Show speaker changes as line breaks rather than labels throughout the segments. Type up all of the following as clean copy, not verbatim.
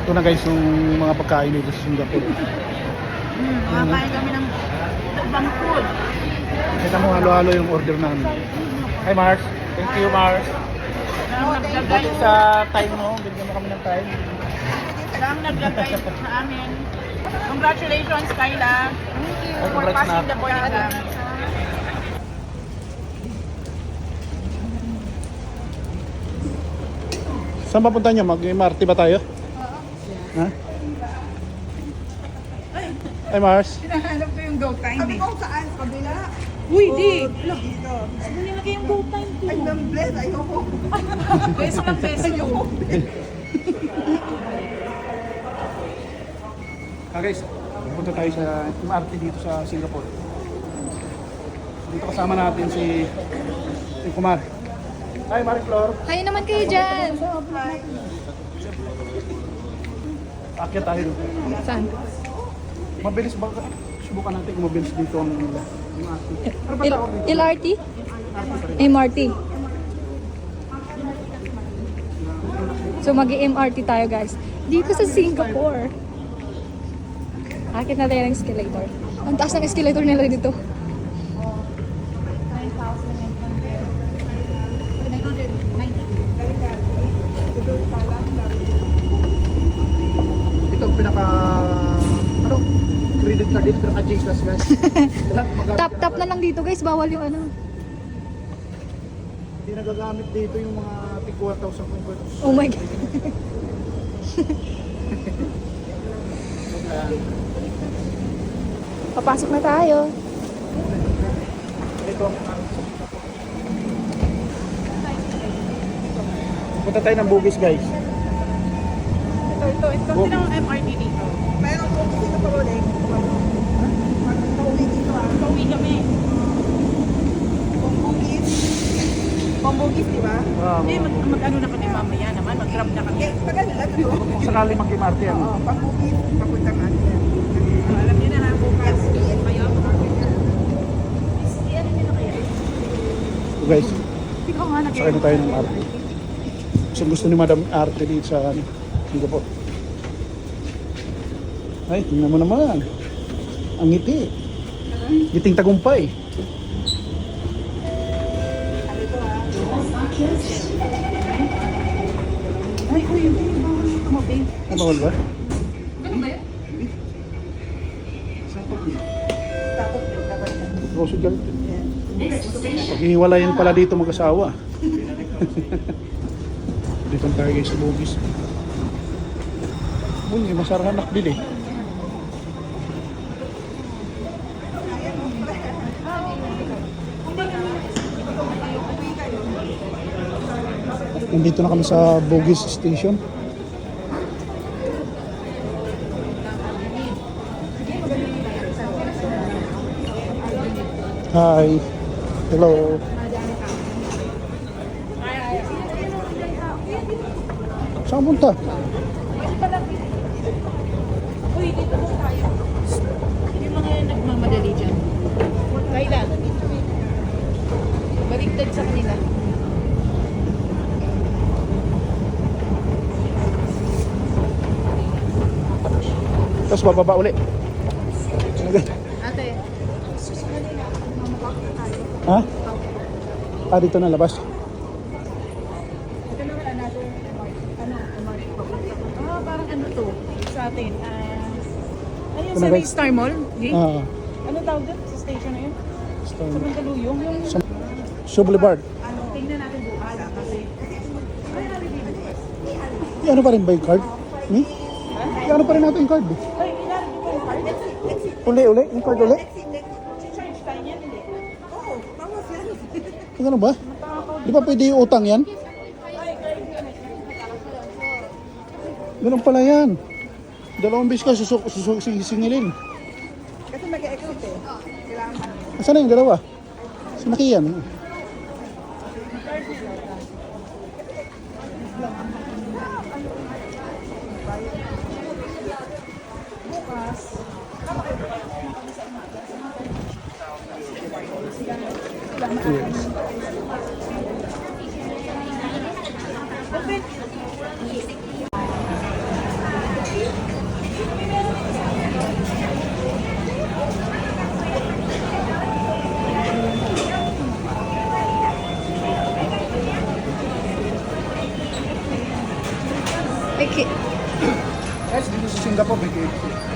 Ito na guys yung mga pagkain dito sa Singapore.
Makakain kami ng ibang food.
Kita mo halo-halo yung order namin. Hi Mars. Thank you Mars. Dati sa time mo, bigyan mo kami ng time.
Lang naglagay sa amin. Congratulations, Kyla. Thank you for
Congrats
passing
na.
the board exam.
Saan papunta nyo? Mag-MRT ba tayo? Ha? Hi Mars.
Hinahanap ko yung go time
Sabi ko saan? Kabila.
Uy, di!
Dito.
Saan nilagay yung go time ko?
Ay, bless. Ayoko.
Beso lang beso ko.
Guys, punta tayo sa MRT dito sa Singapore. Dito kasama natin si Kumar. Hi Marie Flor.
Kayo naman kayo dyan.
Akyat tayo.
Saan?
Mabilis ba? Subukan natin kung mabilis dito ang MRT. Ano ba tawag dito?
LRT? MRT. So mag-MRT tayo guys. Dito sa Singapore. Akit na tayo ng escalator. Ang taas ng escalator nila dito.
Ito ang pinaka credit card dito pinaka Jesus guys.
Tap na lang dito guys. Bawal yung ano.
Hindi nagagamit dito yung mga tig 4,000
Oh my God. Papasok na tayo.
Ito. Punta tayo ng Bugis guys.
Ito. Kasi ng MRT dito.
Meron ko dito pa ulit. Pauwi dito ah.
Pauwi kami.
Bugis. Pambugis, di ba?
Hindi, mag-ano na kami mamaya naman. Mag-grab na kami.
Tagal na lang ito.
Kung sakali mag-MRT yan.
Oo, pambugis. Papunta nga.
Alam niyo na ha, bukas. Kayo,
So guys,
ikaw nga
sakay na tayo ng MRT. Gusto ni Madam RT dito sa Singapore. Ay, tingnan mo naman. Ang ngiti. Ngiting tagumpay.
Ay, hindi. Tumabi.
Ano bawal ba?
Ganun ba yun?
Roso dyan. Paghihiwalayan pala dito mag-asawa. Dito tayo guys sa Bugis. Uy, masarap na bili. Nandito na kami sa Bugis Station. Hi. Hello. Saan punta?
Uy, dito mo tayo. Yung mga nagmamadali dyan. Kayla. Baliktad sa kanila.
Tapos bababa uli.
Ate.
Ha? Ah, dito na labas.
Ito naman another parang ano to sa atin. Ayun
Ano,
sa
guys?
Star Mall.
Ah,
Ano tawag doon sa station na yun? Sa Mandaluyong. Yung
Show Boulevard.
tingnan natin bukas kasi.
Ano pa rin ba yung card? Ano pa rin natin yung card?
Ay, ilan ko yung card?
Uli? Yung card uli?
Si-charge tayo niyan, hindi.
Oo, bawas yan.
Ano ba? Di ba pwede yung utang yan? Ganun pala yan. Dalawang bis ka sisingilin.
Kasi mag-exit eh. Kailangan.
Asan na yung dalawa? Sinaki yan. Yes.
May
Guys, dito sa Singapore, may KFC.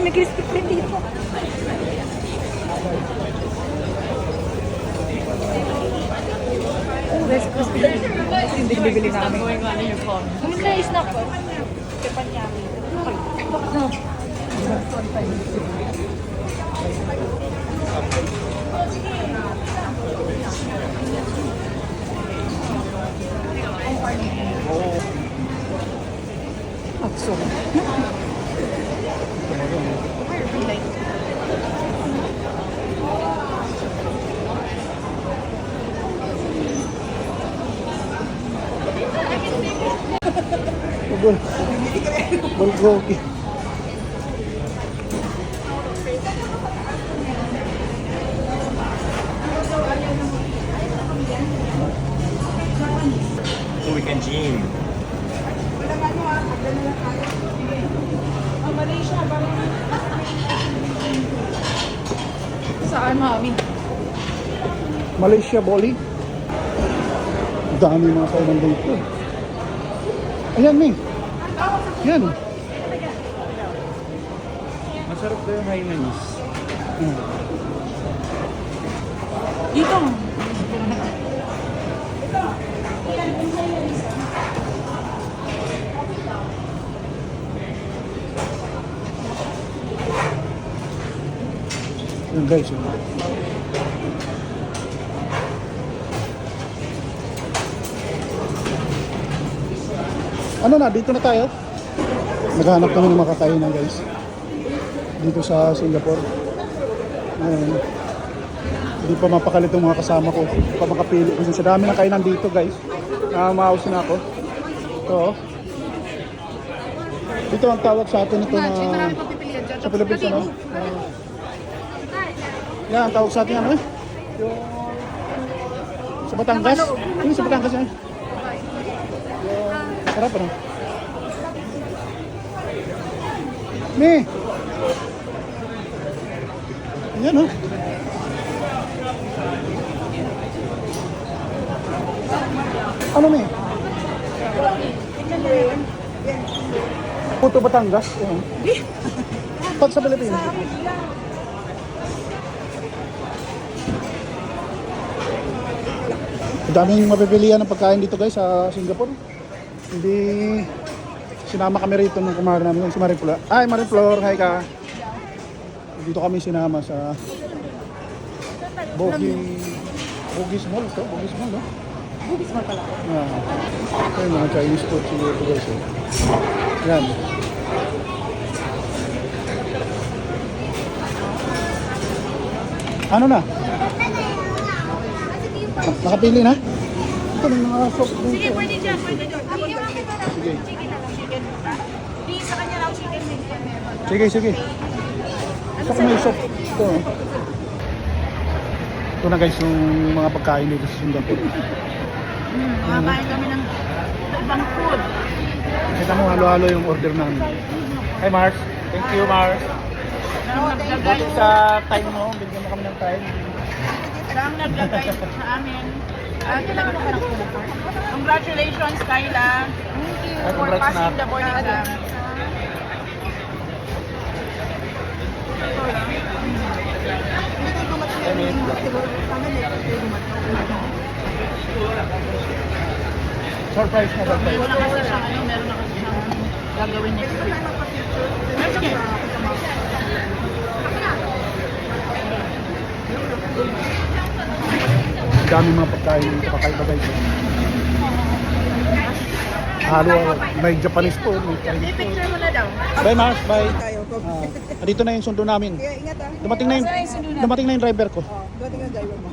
may crispy print dito. Best crispy print. Hindi bibili namin. Kami na snack ko. No. Akso.
Bulgogi.
So we can gym.
Saan, mami?
Malaysia Boli. Dami mga kainan dito. Ayan, Ming. Yan.
Masarap daw yung Hainanese.
Dito.
Yan guys. Yun. Ano na, dito na tayo. Naghahanap kami ng makakainan guys. Dito sa Singapore. Ayan. Hindi pa mapakalit yung mga kasama ko. Hindi pa makapili. Kasi sa dami ng kainan dito guys. Maus na ako. Ito. Dito ang tawag sa atin ito na sa Pilipinas ano? Yan ang tawag sa atin ano eh? Yung sa Batangas? Yung sa Batangas yan. Sarap ano? Me! Ayan oh. Ano me? Puto Batangas. Ayan. Pag sa Pilipinas. Daming mapipilian ng pagkain dito guys sa Singapore. Hindi sinama kami rito nung kumare namin si Marie Flor. Ay, Marie Flor, hi ka. Dito kami sinama sa Bugis Mall to, Bugis Mall, no?
Bugis mo pala.
Ayun, mga Chinese food siguro ito guys. Yan. Ano na? Nakapili na? Ito ng mga soft drinks.
Sige, pwede dyan. Pwede dyan.
Sige.
Chicken na lang. Chicken. Di, sa kanya lang chicken medium.
Sige, sige. Gusto ko may soft. Ito. Ito na guys yung mga pagkain dito sa Singapore.
Makakain kami ng ibang food.
Kita mo halo-halo yung order namin. Hi Mars. Thank you Mars.
Naglagay
Sa time mo, bigyan mo kami ng time.
Lang naglagay sa amin. Congratulations, Kyla. For
Congrats
passing
na.
the board exam.
Surprise na ba?
Wala kasi siyang ano, meron na kasi siyang gagawin next week. Sige.
Dami mga pagkain dito, kakaiba guys. Halo, may Japanese food, may Chinese food.
I-picture mo na daw.
Bye Mars, bye.
Tayo.
Dito na yung sundo namin.
Kaya ingat ah.
Dumating na yung driver ko.
Dumating ang driver mo.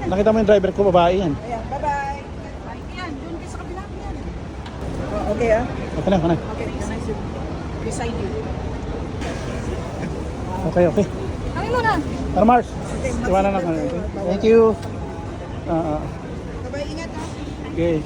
Nakita mo yung driver ko, babae yan.
Ayan, bye-bye.
Yan, doon ka sa kabila. Yan.
Okay, ah.
Okay na.
Okay, can I sit beside you?
Okay.
Kami muna.
Tara Mars, iwanan na kami. Thank you.
Sabay, ingat, ah.
Okay.